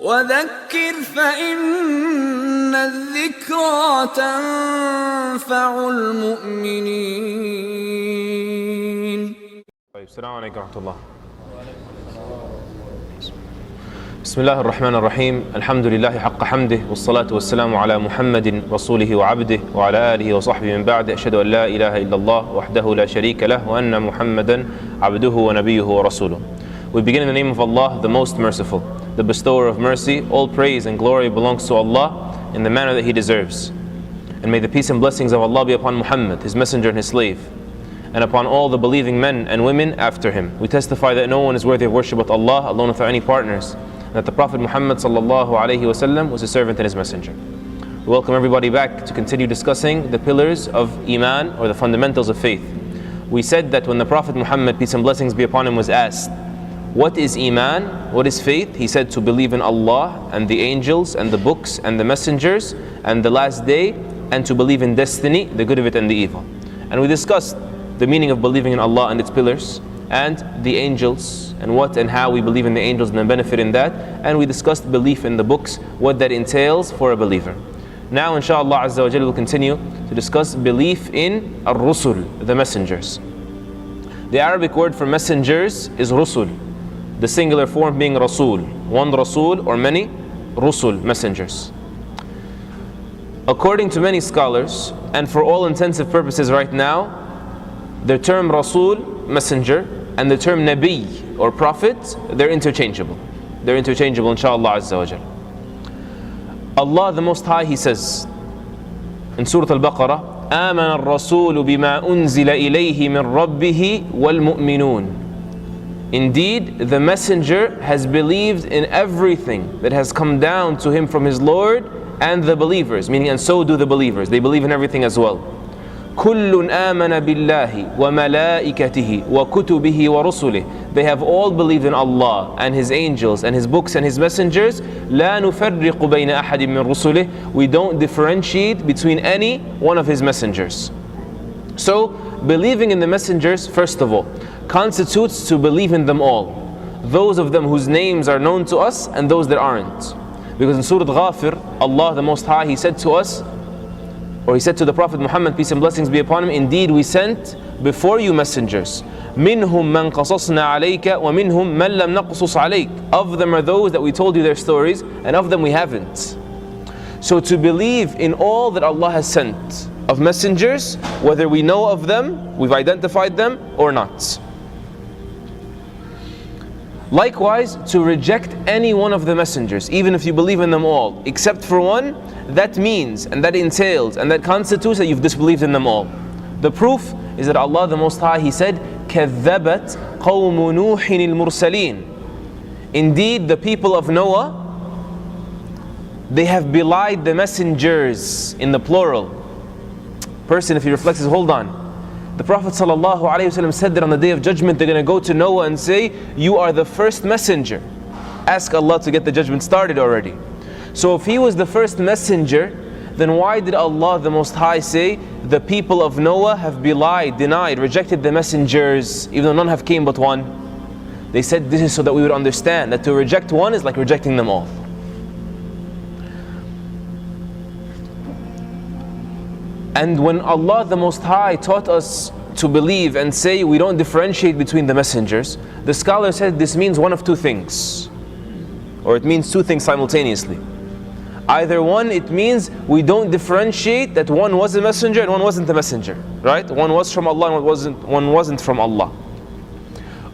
وذكر فإن الذكرى تنفع المؤمنين. السلام عليكم ورحمة الله. بسم الله الرحمن الرحيم. الحمد لله حق حمده والصلاة والسلام على محمد رسوله وعبده وعلى آله وصحبه من بعد. أشهد أن لا إله إلا الله وحده لا شريك له وأن محمدا عبده ونبيه ورسوله. We begin in the name of Allah, the most merciful, the bestower of mercy. All praise and glory belongs to Allah in the manner that He deserves. And may the peace and blessings of Allah be upon Muhammad, His messenger and His slave, and upon all the believing men and women after him. We testify that no one is worthy of worship but Allah alone without any partners, and that the Prophet Muhammad sallallahu alaihi wasallam was His servant and His messenger. We welcome everybody back to continue discussing the pillars of Iman, or the fundamentals of faith. We said that when the Prophet Muhammad, peace and blessings be upon him, was asked, what is Iman? What is faith? He said, to believe in Allah and the angels and the books and the messengers and the last day, and to believe in destiny, the good of it and the evil. And we discussed the meaning of believing in Allah and its pillars, and the angels, and what and how we believe in the angels and the benefit in that. And we discussed belief in the books, what that entails for a believer. Now inshallah Azza wa Jalla will continue to discuss belief in ar-rusul, the messengers. The Arabic word for messengers is rusul, the singular form being rasul, one rasul or many rusul, messengers. According to many scholars, and for all intensive purposes right now, the term rasul, messenger, and the term nabi, or prophet, they're interchangeable. They're interchangeable, inshallah Azza wa Jalla. Allah the Most High, He says in Surah Al-Baqarah, آمن الرسول بما أنزل إليه من ربه والمؤمنون. Indeed, the messenger has believed in everything that has come down to him from his Lord, and the believers, meaning and so do the believers. They believe in everything as well. كل آمن بالله وملائكته وكتبه ورسله. They have all believed in Allah and His angels and His books and His messengers. لا نفرق بين أحد من رسله. We don't differentiate between any one of His messengers. So, believing in the messengers, first of all, constitutes to believe in them all. Those of them whose names are known to us and those that aren't. Because in Surah Ghafir, Allah the Most High, He said to us, or He said to the Prophet Muhammad, peace and blessings be upon him, indeed we sent before you messengers. مِنْهُمْ مَنْ قَصَصْنَا عَلَيْكَ وَمِنْهُمْ مَنْ لَمْ نَقْصُصْ عَلَيْكَ. Of them are those that we told you their stories, and of them we haven't. So to believe in all that Allah has sent of messengers, whether we know of them, we've identified them, or not. Likewise, to reject any one of the messengers, even if you believe in them all, except for one, that means, and that entails, and that constitutes that you've disbelieved in them all. The proof is that Allah the Most High, He said, كَذَّبَتْ قَوْمُ نُوحٍ الْمُرْسَلِينَ. Indeed, the people of Noah, they have belied the messengers, in the plural. Person, if he reflects, says, hold on. The Prophet ﷺ said that on the Day of Judgment they're going to go to Noah and say, you are the first messenger. Ask Allah to get the judgment started already. So if he was the first messenger, then why did Allah the Most High say, the people of Noah have belied, denied, rejected the messengers, even though none have came but one? They said this is so that we would understand that to reject one is like rejecting them all. And when Allah the Most High taught us to believe and say we don't differentiate between the messengers, the scholar said this means one of two things, or it means two things simultaneously. Either one, it means we don't differentiate that one was a messenger and one wasn't a messenger, right? One was from Allah and one wasn't from Allah.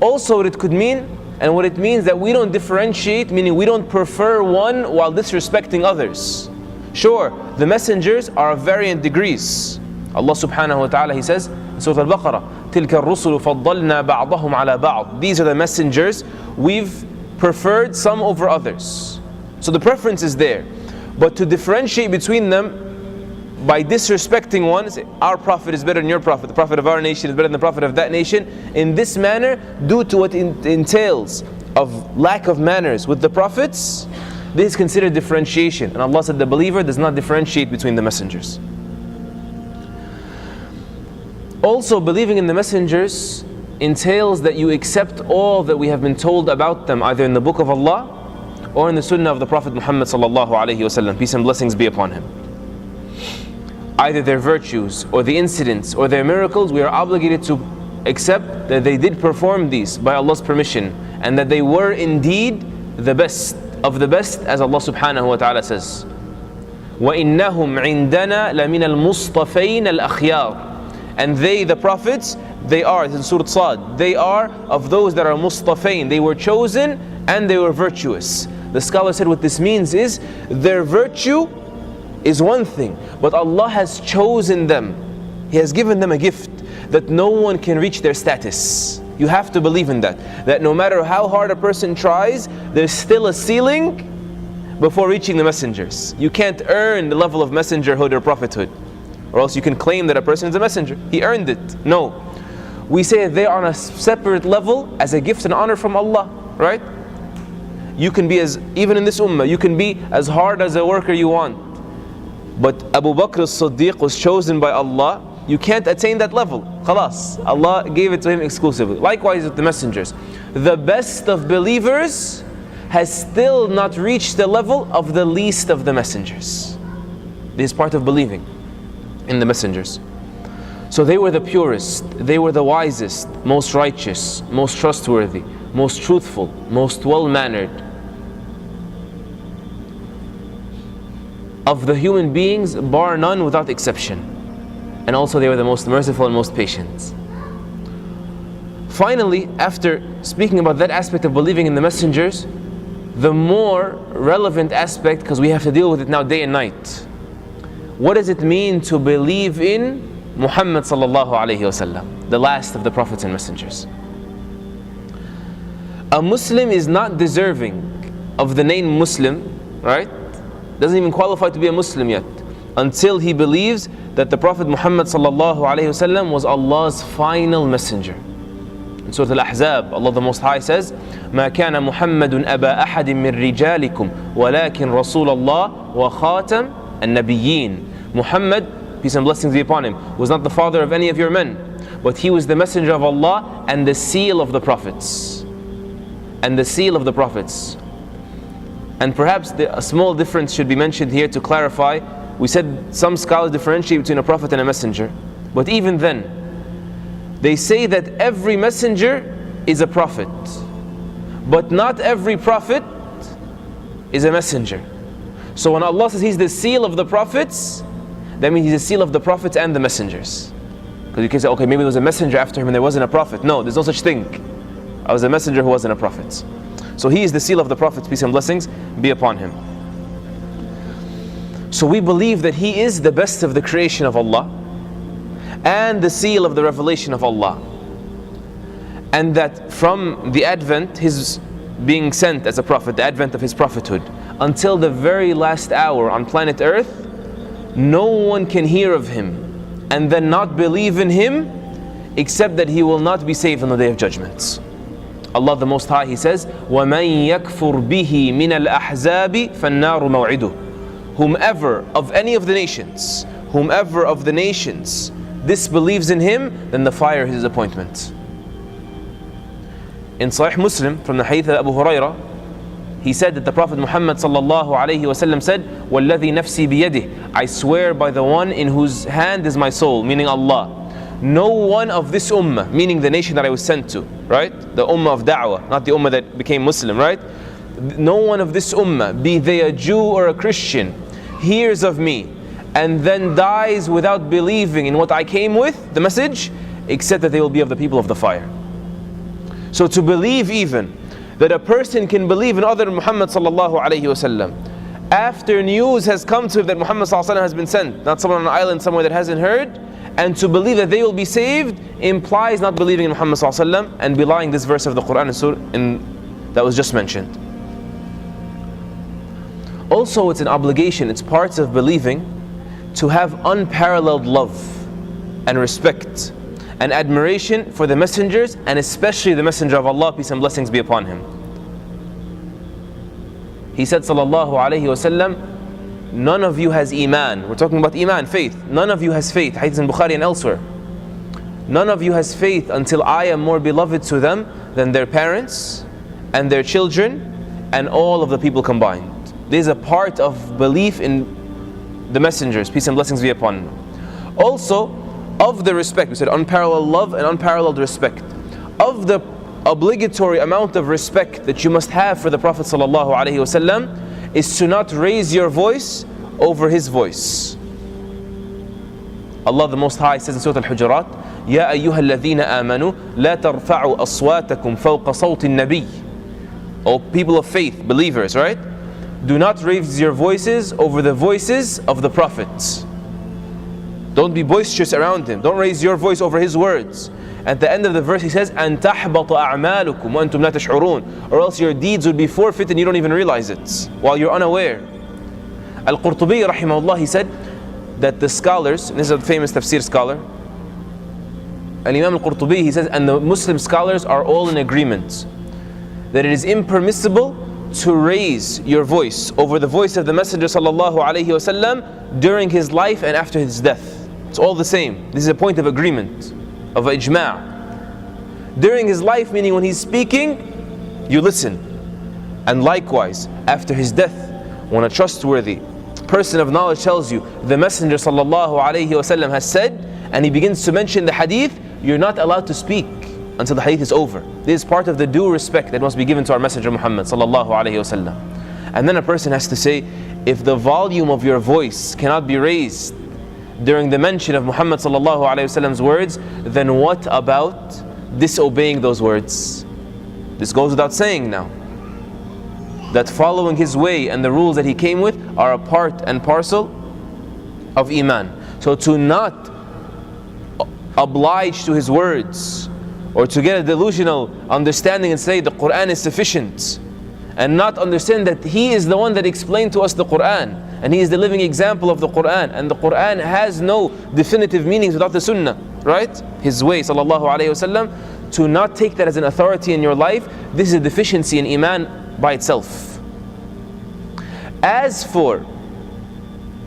Also what it could mean, and what it means, that we don't differentiate, meaning we don't prefer one while disrespecting others. Sure, the messengers are of varying degrees. Allah subhanahu wa ta'ala, He says in Surah Al-Baqarah, تِلْكَ الرُّسُلُ فَضَّلْنَا بَعْضَهُمْ عَلَى بَعْضٍ. These are the messengers, we've preferred some over others. So the preference is there. But to differentiate between them by disrespecting one, say, our prophet is better than your prophet, the prophet of our nation is better than the prophet of that nation, in this manner, due to what it entails of lack of manners with the prophets, this is considered differentiation. And Allah said the believer does not differentiate between the messengers. Also, believing in the messengers entails that you accept all that we have been told about them, either in the book of Allah or in the sunnah of the Prophet Muhammad sallallahu alaihi wasallam, peace and blessings be upon him. Either their virtues or the incidents or their miracles, we are obligated to accept that they did perform these by Allah's permission, and that they were indeed the best of the best, as Allah subhanahu wa ta'ala says, وَإِنَّهُمْ عِنْدَنَا لَمِنَ الْمُصْطَفَيْنَ الْأَخْيَارِ. And they, the prophets, they are, in Surah Sad, they are of those that are mustafain, they were chosen and they were virtuous. The scholar said what this means is, their virtue is one thing, but Allah has chosen them. He has given them a gift that no one can reach their status. You have to believe in that no matter how hard a person tries, there's still a ceiling before reaching the messengers. You can't earn the level of messengerhood or prophethood, or else you can claim that a person is a messenger. He earned it. No. We say they are on a separate level as a gift and honor from Allah, right? You can be even in this ummah, you can be as hard as a worker you want. But Abu Bakr as-Siddiq was chosen by Allah. You can't attain that level. Khalas. Allah gave it to him exclusively. Likewise with the messengers. The best of believers has still not reached the level of the least of the messengers. This is part of believing in the messengers. So they were the purest, they were the wisest, most righteous, most trustworthy, most truthful, most well-mannered of the human beings, bar none, without exception. And also they were the most merciful and most patient. Finally, after speaking about that aspect of believing in the messengers, the more relevant aspect, because we have to deal with it now day and night, what does it mean to believe in Muhammad sallallahu alayhi wasallam, the last of the prophets and messengers? A Muslim is not deserving of the name Muslim, right? Doesn't even qualify to be a Muslim yet, until he believes that the Prophet Muhammad sallallahu alayhi wasallam was Allah's final messenger. In Surah Al-Ahzab, Allah the Most High says, مَا كَانَ مُحَمَّدٌ أَبَا أَحَدٍ مِّن رِجَالِكُمْ وَلَكِنْ رَسُولَ اللَّهِ وَخَاتَمَ النَّبِيِّينَ. Muhammad, peace and blessings be upon him, was not the father of any of your men, but he was the messenger of Allah and the seal of the prophets. And the seal of the prophets. And perhaps a small difference should be mentioned here to clarify. We said some scholars differentiate between a prophet and a messenger, but even then, they say that every messenger is a prophet, but not every prophet is a messenger. So when Allah says He's the seal of the prophets, that means He's the seal of the prophets and the messengers. Because you can say, okay, maybe there was a messenger after him and there wasn't a prophet. No, there's no such thing. I was a messenger who wasn't a prophet. So He is the seal of the prophets, peace and blessings be upon Him. So we believe that He is the best of the creation of Allah and the seal of the revelation of Allah, and that from the advent, His being sent as a prophet, the advent of His prophethood, until the very last hour on planet Earth, no one can hear of Him and then not believe in Him, except that he will not be saved on the Day of Judgment. Allah the Most High, He says, وَمَنْ يَكْفُرْ بِهِ مِنَ الْأَحْزَابِ فَالنَّارُ مَوْعِدُهُ. Whomever of any of the nations, disbelieves in him, then the fire is his appointment. In Sahih Muslim, from the hadith of Abu Hurairah, he said that the Prophet Muhammad sallallahu alayhi wasallam said, وَالَّذِي نَفْسِي بِيَدِهِ, I swear by the one in whose hand is my soul, meaning Allah. No one of this ummah, meaning the nation that I was sent to, right? The ummah of da'wah, not the ummah that became Muslim, right? No one of this ummah, be they a Jew or a Christian, hears of me and then dies without believing in what I came with, the message, except that they will be of the people of the fire. So to believe even that a person can believe in other than Muhammad sallallahu alayhi wasallam after news has come to him that Muhammad sallallahu alayhi wasallam has been sent, not someone on an island somewhere that hasn't heard, and to believe that they will be saved implies not believing in Muhammad sallallahu alayhi wasallam and belying this verse of the Qur'an that was just mentioned. Also, it's an obligation, it's parts of believing, to have unparalleled love and respect and admiration for the messengers, and especially the messenger of Allah, peace and blessings be upon him. He said sallallahu alayhi wasallam, none of you has iman. We're talking about iman, faith. None of you has faith. Hadith in Bukhari and elsewhere. None of you has faith until I am more beloved to them than their parents and their children, and all of the people combined. This is a part of belief in the messengers, peace and blessings be upon them. Also, of the respect, we said unparalleled love and unparalleled respect. Of the obligatory amount of respect that you must have for the Prophet ﷺ is to not raise your voice over his voice. Allah the Most High says in Surah Al-Hujurat, يَا أَيُّهَا الَّذِينَ آمَنُوا لَا تَرْفَعُوا أَصْوَاتَكُمْ فَوْقَ صَوْتِ النَّبِيِّ. O people of faith, believers, right? Do not raise your voices over the voices of the prophets. Don't be boisterous around him. Don't raise your voice over his words. At the end of the verse he says, أَن تَحْبَطَ أَعْمَالُكُمْ وَأَنْتُمْ لَا تَشْعُرُونَ. Or else your deeds will be forfeit and you don't even realize it while you're unaware. Al-Qurtubi rahimahullah, he said that the scholars, and this is a famous tafsir scholar, Al-Imam Al-Qurtubi, he says, and the Muslim scholars are all in agreement that it is impermissible to raise your voice over the voice of the Messenger ﷺ during his life and after his death. It's all the same. This is a point of agreement, of ijma'. During his life, meaning when he's speaking, you listen. And likewise, after his death, when a trustworthy person of knowledge tells you, the Messenger ﷺ has said, and he begins to mention the hadith, you're not allowed to speak until the hadith is over. This is part of the due respect that must be given to our Messenger Muhammad ﷺ. And then a person has to say, if the volume of your voice cannot be raised during the mention of Muhammad ﷺ's words, then what about disobeying those words? This goes without saying now, that following his way and the rules that he came with are a part and parcel of Iman. So to not oblige to his words, or to get a delusional understanding and say the Qur'an is sufficient, and not understand that he is the one that explained to us the Qur'an, and he is the living example of the Qur'an, and the Qur'an has no definitive meanings without the Sunnah, right? His way, sallallahu alayhi wasallam. To not take that as an authority in your life, this is a deficiency in Iman by itself. As for,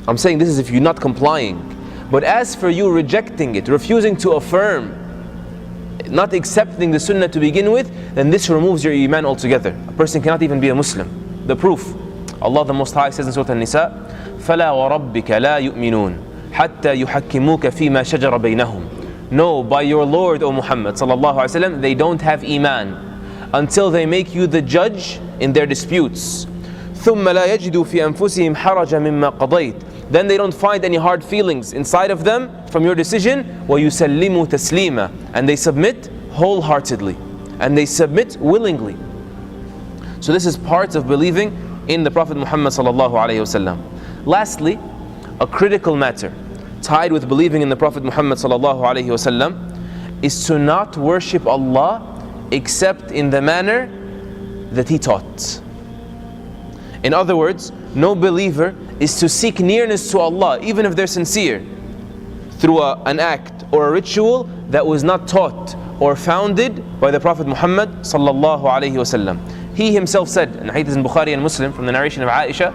I'm saying this is if you're not complying, but as for you rejecting it, refusing to affirm, not accepting the Sunnah to begin with, then this removes your Iman altogether. A person cannot even be a Muslim. The proof, Allah the Most High says in Surah An-Nisa, فَلَا وَرَبِّكَ لَا يُؤْمِنُونَ حَتَّى يُحَكِّمُوكَ فِي مَا شَجَرَ بَيْنَهُمْ. No, by your Lord, O Muhammad sallallahu alaihi wasallam, they don't have Iman until they make you the judge in their disputes. ثُمَّ لَا يَجِدُوا فِي أَنفُسِهِمْ حَرَجًا مِمَّا قَضَيْتَ. Then they don't find any hard feelings inside of them from your decision. وَيُسَلِّمُوا تَسْلِيمًا. And they submit wholeheartedly. And they submit willingly. So this is part of believing in the Prophet Muhammad sallallahu alaihi wasallam. Lastly, a critical matter tied with believing in the Prophet Muhammad sallallahu alaihi wasallam is to not worship Allah except in the manner that he taught. In other words, no believer is to seek nearness to Allah, even if they're sincere, through an act or a ritual that was not taught or founded by the Prophet Muhammad sallallahu alaihi wasallam. He himself said, in hadith in Bukhari and Muslim from the narration of Aisha,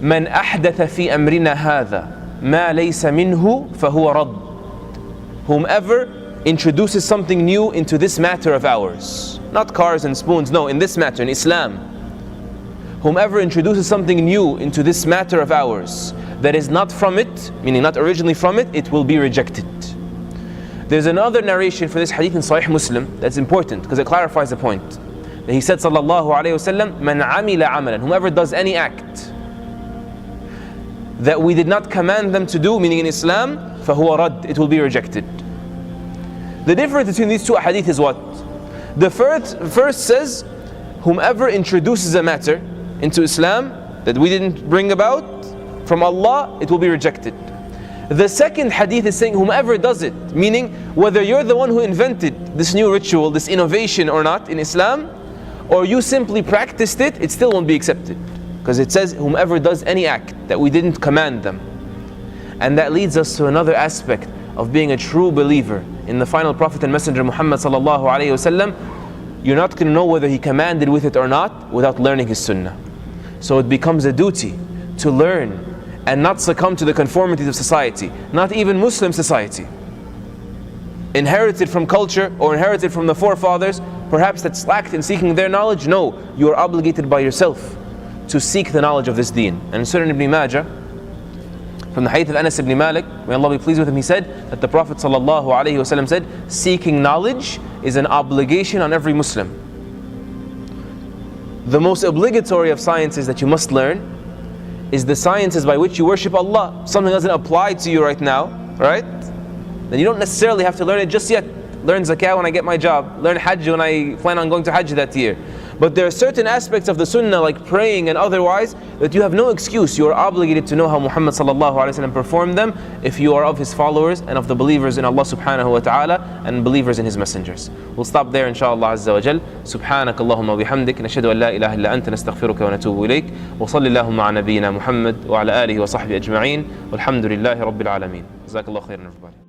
"Man ahdatha fi amrina hadha ma laysa minhu fahuwa radd." Whomever introduces something new into this matter of ours, not cars and spoons, no, in this matter, in Islam. Whomever introduces something new into this matter of ours that is not from it, meaning not originally from it, it will be rejected. There's another narration for this hadith in Sahih Muslim that's important because it clarifies the point. That he said sallallahu alayhi wasallam, "Man amila amalan," whomever does any act that we did not command them to do, meaning in Islam, fahuwa radd, it will be rejected. The difference between these two hadith is what? The first says, whomever introduces a matter into Islam that we didn't bring about from Allah, it will be rejected. The second hadith is saying whomever does it, meaning whether you're the one who invented this new ritual, this innovation or not in Islam, or you simply practiced it, it still won't be accepted. Because it says whomever does any act that we didn't command them. And that leads us to another aspect of being a true believer in the final Prophet and Messenger Muhammad sallallahu alayhi wasallam. You're not going to know whether he commanded with it or not without learning his sunnah. So it becomes a duty to learn and not succumb to the conformities of society, not even Muslim society. Inherited from culture or inherited from the forefathers, perhaps that slacked in seeking their knowledge? No, you are obligated by yourself to seek the knowledge of this deen. And in Sunan Ibn Majah, from the hadith of Anas ibn Malik, may Allah be pleased with him, he said that the Prophet ﷺ said, seeking knowledge is an obligation on every Muslim. The most obligatory of sciences that you must learn is the sciences by which you worship Allah. Something doesn't apply to you right now, right? Then you don't necessarily have to learn it just yet. Learn zakah when I get my job. Learn hajj when I plan on going to hajj that year. But there are certain aspects of the sunnah like praying and otherwise that you have no excuse. You are obligated to know how Muhammad performed them if you are of his followers and of the believers in Allah subhanahu wa ta'ala and believers in his messengers. We'll stop there inshallah azza wa jal. Subhanak Allahumma bihamdik. Nashhadu an la ilaha illa anta nastaghfiruka wa natubu ilayk. Wa salli Allahumma ala nabiyyina Muhammad wa ala alihi wa sahbihi ajma'in. Walhamdulillahi rabbil alameen. Jazakallahu khairan everybody.